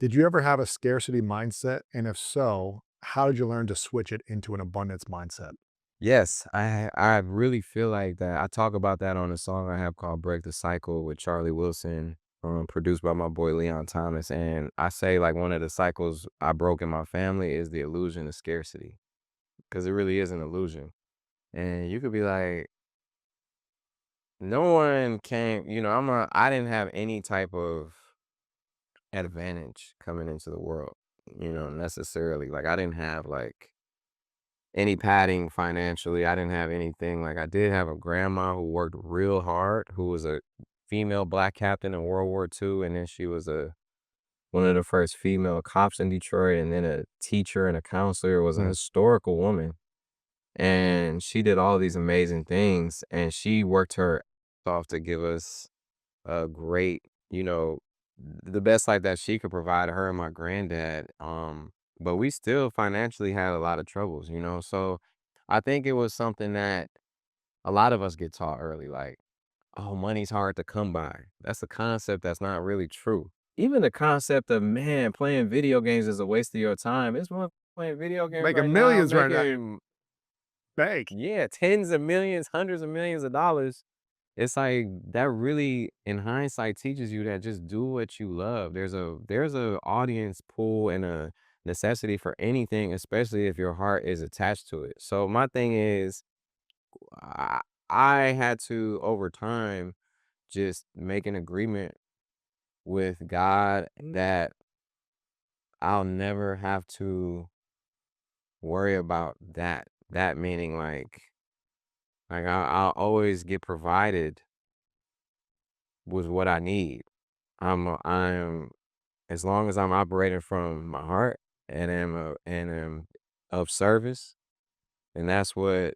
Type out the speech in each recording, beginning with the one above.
Did you ever have a scarcity mindset? And if so, how did you learn to switch it into an abundance mindset? Yes, I really feel like that. I talk about that on a song I have called "Break the Cycle" with Charlie Wilson, produced by my boy Leon Thomas. And I say like one of the cycles I broke in my family is the illusion of scarcity, because it really is an illusion. And you could be like, no one came, I didn't have any type of advantage coming into the world, necessarily. Like I didn't have like any padding financially. I didn't have anything. Like I did have a grandma who worked real hard, who was a female black captain in World War II, and then she was a one of the first female cops in Detroit, and then a teacher and a counselor, was a Mm, historical woman. And she did all these amazing things, and she worked her ass off to give us a great, the best life that she could provide her and my granddad. But we still financially had a lot of troubles. So I think it was something that a lot of us get taught early, like, oh, money's hard to come by. That's a concept that's not really true. Even the concept of, man, playing video games is a waste of your time. It's one playing video games right making now, millions right now. making, Bank. yeah, tens of millions, hundreds of millions of dollars. It's like that really, in hindsight, teaches you that just do what you love. There's a audience pool and a necessity for anything, especially if your heart is attached to it. So my thing is, I, I had to over time just make an agreement with God that I'll never have to worry about that. That meaning like I'll always get provided with what I need. I'm As long as I'm operating from my heart and am of service, and that's what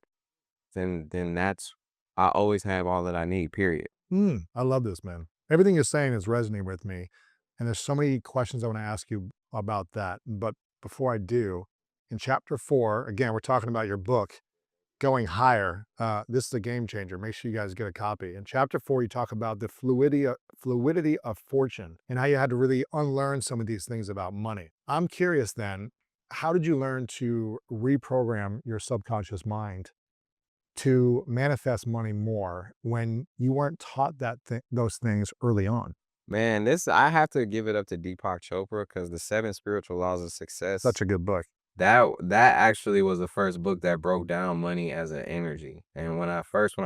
then that's I always have all that I need, period. I love this, man. Everything you're saying is resonating with me. And there's so many questions I want to ask you about that. But before I do, in chapter 4, again, we're talking about your book, Going Higher. This is a game changer. Make sure you guys get a copy. In chapter 4, you talk about the fluidity of fortune and how you had to really unlearn some of these things about money. I'm curious then, how did you learn to reprogram your subconscious mind to manifest money more when you weren't taught those things early on? Man, this I have to give it up to Deepak Chopra because the 7 Spiritual Laws of Such Success, a good book. that actually was the first book that broke down money as an energy. And when I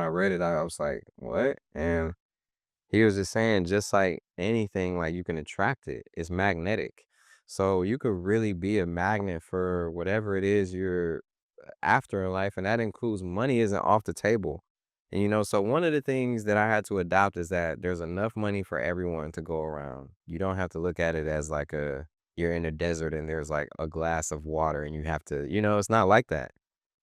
read it, I was like, "What?" And he was just saying, just like anything, like you can attract it. It's magnetic. So you could really be a magnet for whatever it is you're after in life, and that includes money isn't off the table. And so one of the things that I had to adopt is that there's enough money for everyone to go around. You don't have to look at it as like you're in a desert and there's like a glass of water and you have to, it's not like that.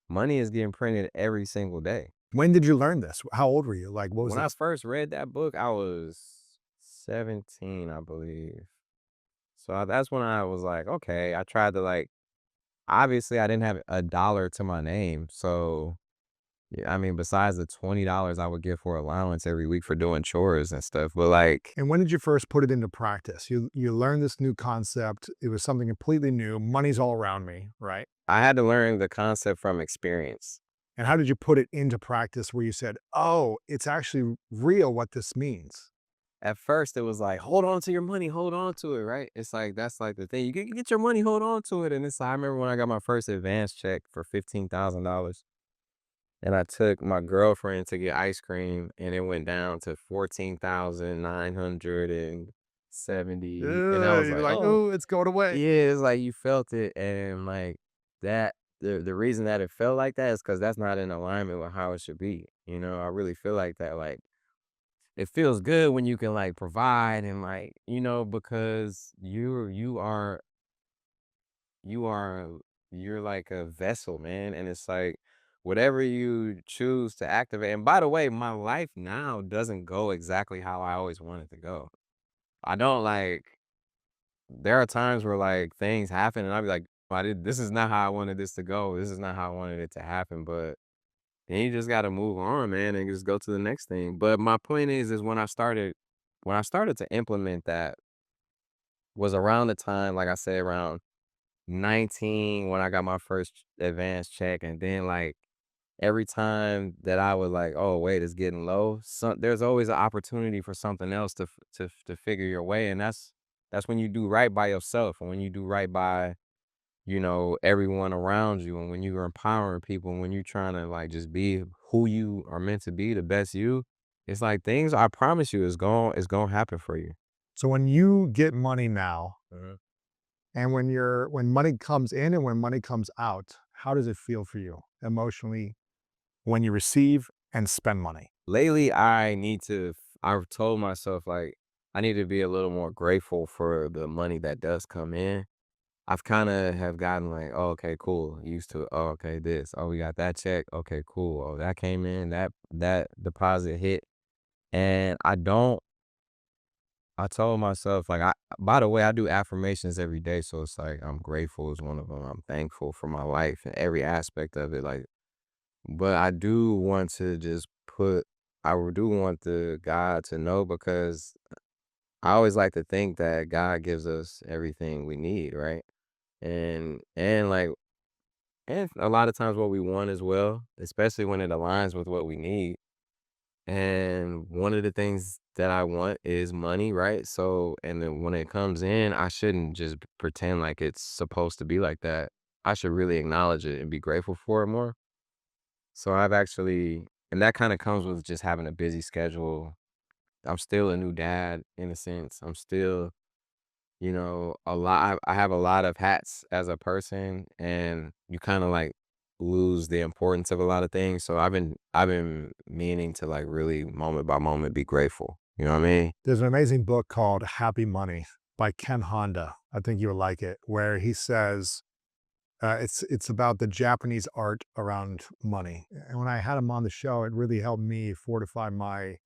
Money is getting printed every single day. When did you learn this? How old were you? Like, what was When I this? first read that book, I was 17, I believe. So that's when I was like, okay, I tried to like, obviously I didn't have a dollar to my name. So yeah, I mean, besides the $20 I would get for allowance every week for doing chores and stuff, but, like, And when did you first put it into practice? You learned this new concept. It was something completely new. Money's all around me, right? I had to learn the concept from experience. And how did you put it into practice where you said, "Oh, it's actually real what this means?" At first, it was like, "Hold on to your money, hold on to it," right? It's like, that's like the thing. You get your money, hold on to it, and it's like, I remember when I got my first advance check for $15,000, and I took my girlfriend to get ice cream, and it went down to 14,970, and I was You're like, like, "Oh." "Oh, it's going away." Yeah, it's like you felt it, and like that. The reason that it felt like that is because that's not in alignment with how it should be. I really feel like that. Like it feels good when you can like provide and like because you are you're like a vessel, man, and it's like whatever you choose to activate. And by the way, my life now doesn't go exactly how I always want it to go. I don't like There are times where, like, things happen, and I'll be like, this is not how I wanted this to go. This is not how I wanted it to happen." But then you just gotta move on, man, and just go to the next thing. But my point is when I started to implement that, was around the time, like I said, around 19 when I got my first advance check, and then, like, every time that I was like, "Oh, wait, it's getting low," there's always an opportunity for something else to figure your way, and that's when you do right by yourself, and when you do right by, everyone around you, and when you are empowering people, and when you're trying to, like, just be who you are meant to be, the best you, it's like things, I promise you, is gonna happen for you. So when you get money now, Mhm. and when money comes in and when money comes out, how does it feel for you emotionally when you receive and spend money? Lately, I've told myself, like, I need to be a little more grateful for the money that does come in. I've kinda have gotten like, "Oh, okay, cool." Used to, "Oh, okay, this. Oh, we got that check. Okay, cool. Oh, that came in, that deposit hit." And I told myself, like, by the way, I do affirmations every day, so it's like I'm grateful is one of them. I'm thankful for my life and every aspect of it, like, but I do want to just do want the God to know, because I always like to think that God gives us everything we need, right? And and a lot of times what we want as well, especially when it aligns with what we need. And one of the things that I want is money, right? So, and then when it comes in, I shouldn't just pretend like it's supposed to be like that. I should really acknowledge it and be grateful for it more. So and that kind of comes with just having a busy schedule. I'm still a new dad in a sense. I'm still, I have a lot of hats as a person, and you kind of like lose the importance of a lot of things. So I've been meaning to, like, really moment by moment be grateful. You know what I mean? There's an amazing book called Happy Money by Ken Honda. I think you would like it, where he says it's about the Japanese art around money. And when I had him on the show, it really helped me fortify my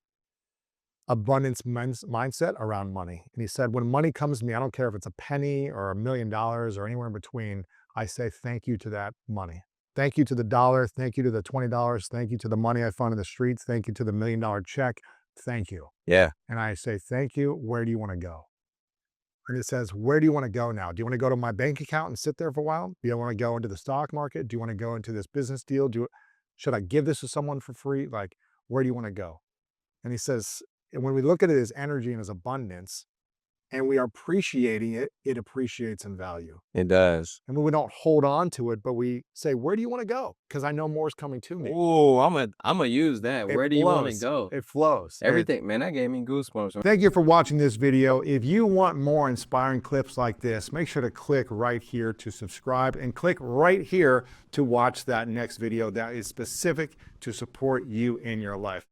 abundance mindset around money. And he said, when money comes to me, I don't care if it's a penny or $1 million or anywhere in between, I say thank you to that money. Thank you to the dollar. Thank you to the $20. Thank you to the money I found in the streets. Thank you to the $1 million check. Thank you. Yeah. And I say, thank you. Where do you want to go? And it says, where do you want to go now? Do you want to go to my bank account and sit there for a while? Do you want to go into the stock market? Do you want to go into this business deal? Should I give this to someone for free? Like, where do you want to go? And he says, and when we look at it as energy and as abundance, and we are appreciating it, it appreciates in value. It does. And when we don't hold on to it, but we say, where do you want to go? Because I know more is coming to me. Oh, I'm gonna use that. It Where do you want to flows. go? It flows. And Everything, man. That gave me goosebumps. thank you for watching this video. If you want more inspiring clips like this, make sure to click right here to subscribe and click right here to watch that next video that is specific to support you in your life.